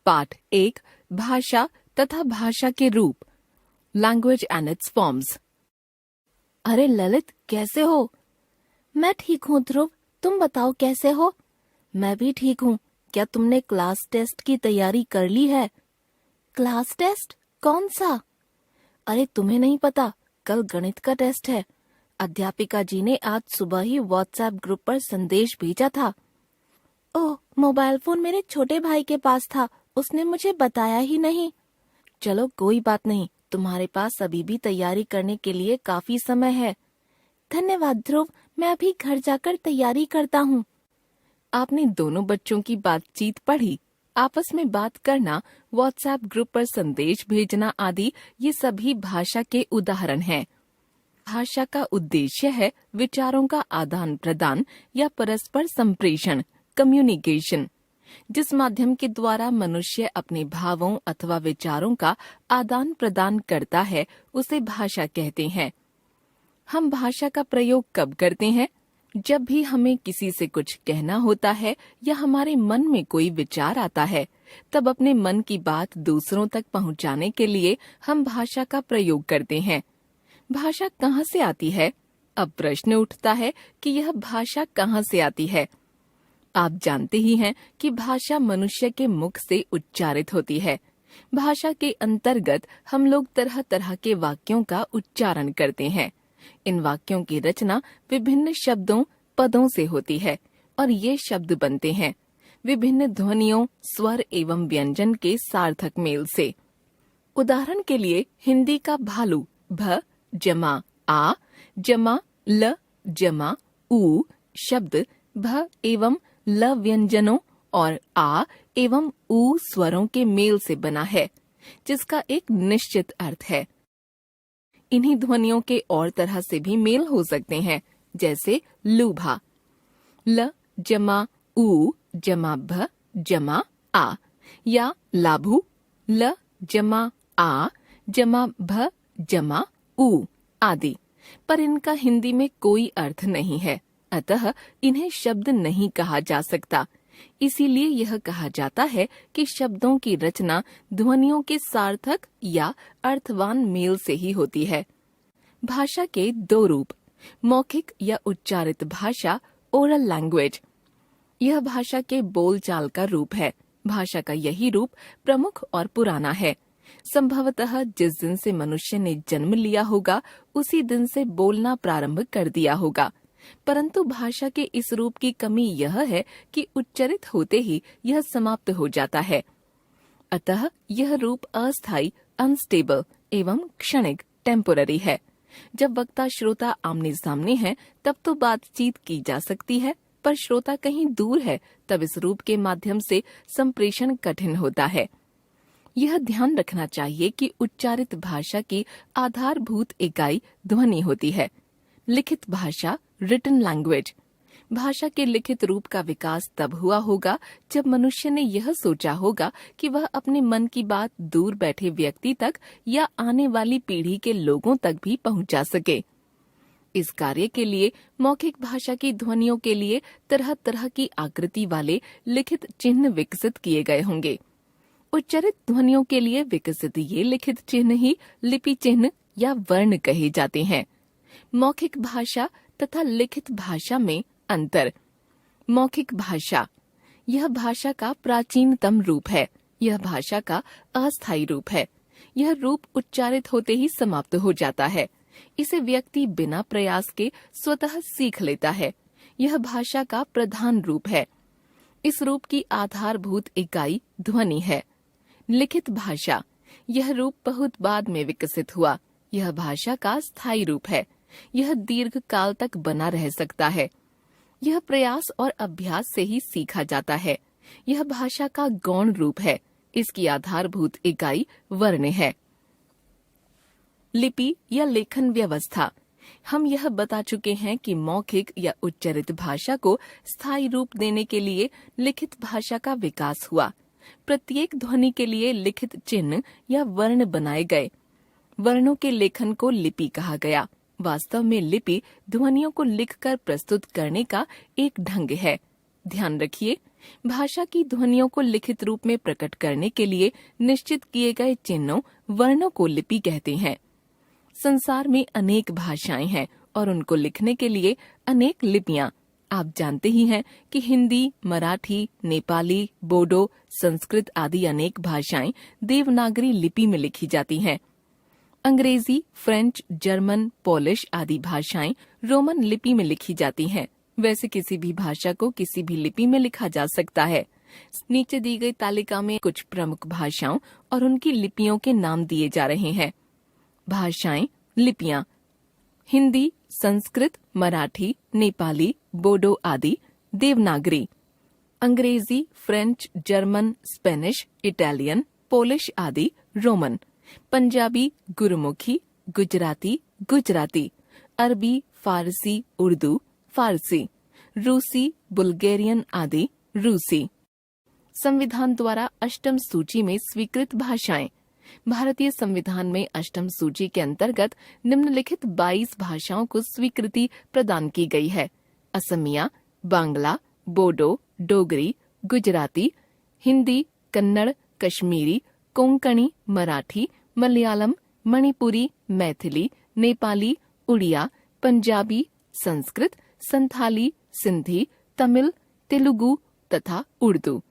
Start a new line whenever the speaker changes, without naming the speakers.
पाठ 1 भाषा तथा भाषा के रूप, लैंग्वेज एंड इट्स फॉर्म्स।
अरे ललित, कैसे हो? मैं ठीक हूँ ध्रुव, तुम बताओ कैसे हो? मैं भी ठीक हूँ। क्या तुमने क्लास टेस्ट की तैयारी कर ली है? Class test? कौन सा? अरे तुम्हें नहीं पता, कल गणित का टेस्ट है। अध्यापिका जी ने आज सुबह ही व्हाट्सएप ग्रुप पर संदेश भेजा था। ओह, मोबाइल फोन मेरे छोटे भाई के पास था, उसने मुझे बताया ही नहीं। चलो कोई बात नहीं, तुम्हारे पास अभी भी तैयारी करने के लिए काफी समय है। धन्यवाद ध्रुव, मैं अभी घर जाकर तैयारी करता हूँ।
आपने दोनों बच्चों की बातचीत पढ़ी। आपस में बात करना, व्हाट्सएप ग्रुप पर संदेश भेजना आदि ये सभी भाषा के उदाहरण हैं। भाषा का उद्देश्य है विचारों का आदान प्रदान या परस्पर संप्रेषण, कम्युनिकेशन। जिस माध्यम के द्वारा मनुष्य अपने भावों अथवा विचारों का आदान प्रदान करता है उसे भाषा कहते हैं। हम भाषा का प्रयोग कब करते हैं? जब भी हमें किसी से कुछ कहना होता है या हमारे मन में कोई विचार आता है, तब अपने मन की बात दूसरों तक पहुंचाने के लिए हम भाषा का प्रयोग करते हैं। भाषा कहाँ से आती है? अब प्रश्न उठता है कि यह भाषा कहाँ से आती है। आप जानते ही हैं कि भाषा मनुष्य के मुख से उच्चारित होती है। भाषा के अंतर्गत हम लोग तरह तरह के वाक्यों का उच्चारण करते हैं। इन वाक्यों की रचना विभिन्न शब्दों, पदों से होती है और ये शब्द बनते हैं विभिन्न ध्वनियों, स्वर एवं व्यंजन के सार्थक मेल से। उदाहरण के लिए हिंदी का भालू भ जमा आ जमा ल जमा ऊ शब्द भ एवं ल व्यंजनों और आ एवं ऊ स्वरों के मेल से बना है, जिसका एक निश्चित अर्थ है। इन्हीं ध्वनियों के और तरह से भी मेल हो सकते हैं, जैसे लूभा ल जमा ऊ जमा भ जमा आ, या लाभू ल जमा आ जमा भ जमा ऊ आदि। पर इनका हिंदी में कोई अर्थ नहीं है, अतः इन्हें शब्द नहीं कहा जा सकता। इसीलिए यह कहा जाता है कि शब्दों की रचना ध्वनियों के सार्थक या अर्थवान मेल से ही होती है। भाषा के दो रूप, मौखिक या उच्चारित भाषा, ओरल लैंग्वेज। यह भाषा के बोलचाल का रूप है। भाषा का यही रूप प्रमुख और पुराना है। संभवतः जिस दिन से मनुष्य ने जन्म लिया होगा उसी दिन से बोलना प्रारंभ कर दिया होगा। परंतु भाषा के इस रूप की कमी यह है कि उच्चरित होते ही यह समाप्त हो जाता है। अतः यह रूप अस्थायी, अनस्टेबल एवं क्षणिक, टेम्पोररी है। जब वक्ता श्रोता आमने सामने है तब तो बातचीत की जा सकती है, पर श्रोता कहीं दूर है तब इस रूप के माध्यम से संप्रेषण कठिन होता है। यह ध्यान रखना चाहिए कि उच्चारित भाषा की आधारभूत इकाई ध्वनि होती है। लिखित भाषा, रिटन लैंग्वेज। भाषा के लिखित रूप का विकास तब हुआ होगा जब मनुष्य ने यह सोचा होगा कि वह अपने मन की बात दूर बैठे व्यक्ति तक या आने वाली पीढ़ी के लोगों तक भी पहुंचा सके। इस कार्य के लिए मौखिक भाषा की ध्वनियों के लिए तरह तरह की आकृति वाले लिखित चिन्ह विकसित किए गए होंगे। उच्चरित ध्वनियों के लिए विकसित ये लिखित चिन्ह ही लिपि चिन्ह या वर्ण कहे जाते हैं। मौखिक भाषा तथा लिखित भाषा में अंतर। मौखिक भाषा, यह भाषा का प्राचीनतम रूप है। यह भाषा का अस्थायी रूप है। यह रूप उच्चारित होते ही समाप्त हो जाता है। इसे व्यक्ति बिना प्रयास के स्वतः सीख लेता है। यह भाषा का प्रधान रूप है। इस रूप की आधारभूत इकाई ध्वनि है। लिखित भाषा, यह रूप बहुत बाद में विकसित हुआ। यह भाषा का स्थायी रूप है। यह दीर्घ काल तक बना रह सकता है। यह प्रयास और अभ्यास से ही सीखा जाता है। यह भाषा का गौण रूप है। इसकी आधारभूत इकाई वर्ण है। लिपि या लेखन व्यवस्था। हम यह बता चुके हैं कि मौखिक या उच्चरित भाषा को स्थायी रूप देने के लिए लिखित भाषा का विकास हुआ। प्रत्येक ध्वनि के लिए लिखित चिन्ह या वर्ण बनाए गए। वर्णों के लेखन को लिपि कहा गया। वास्तव में लिपि ध्वनियों को लिखकर प्रस्तुत करने का एक ढंग है। ध्यान रखिए, भाषा की ध्वनियों को लिखित रूप में प्रकट करने के लिए निश्चित किए गए चिन्हों वर्णों को लिपि कहते हैं। संसार में अनेक भाषाएं हैं और उनको लिखने के लिए अनेक लिपियां। आप जानते ही हैं कि हिंदी, मराठी, नेपाली, बोडो, संस्कृत आदि अनेक भाषाएं देवनागरी लिपि में लिखी जाती हैं। अंग्रेजी, फ्रेंच, जर्मन, पोलिश आदि भाषाएं रोमन लिपि में लिखी जाती हैं। वैसे किसी भी भाषा को किसी भी लिपि में लिखा जा सकता है। नीचे दी गई तालिका में कुछ प्रमुख भाषाओं और उनकी लिपियों के नाम दिए जा रहे हैं। भाषाएं, लिपियां: हिंदी, संस्कृत, मराठी, नेपाली, बोडो आदि देवनागरी। अंग्रेजी, French, German, Spanish, Italian, Polish आदि रोमन। पंजाबी, गुरमुखी, गुजराती, गुजराती। अरबी, फारसी, उर्दू, फारसी। रूसी, बुल्गेरियन आदि रूसी। संविधान द्वारा अष्टम सूची में स्वीकृत भाषाएं। भारतीय संविधान में अष्टम सूची के अंतर्गत निम्नलिखित 22 भाषाओं को स्वीकृति प्रदान की गई है: असमिया, बांग्ला, बोडो, डोगरी, गुजराती, हिंदी, कन्नड़, कश्मीरी, कोंकणी, मराठी, मलयालम, मणिपुरी, मैथिली, नेपाली, उड़िया, पंजाबी, संस्कृत, संथाली, सिंधी, तमिल, तेलुगु तथा उर्दू।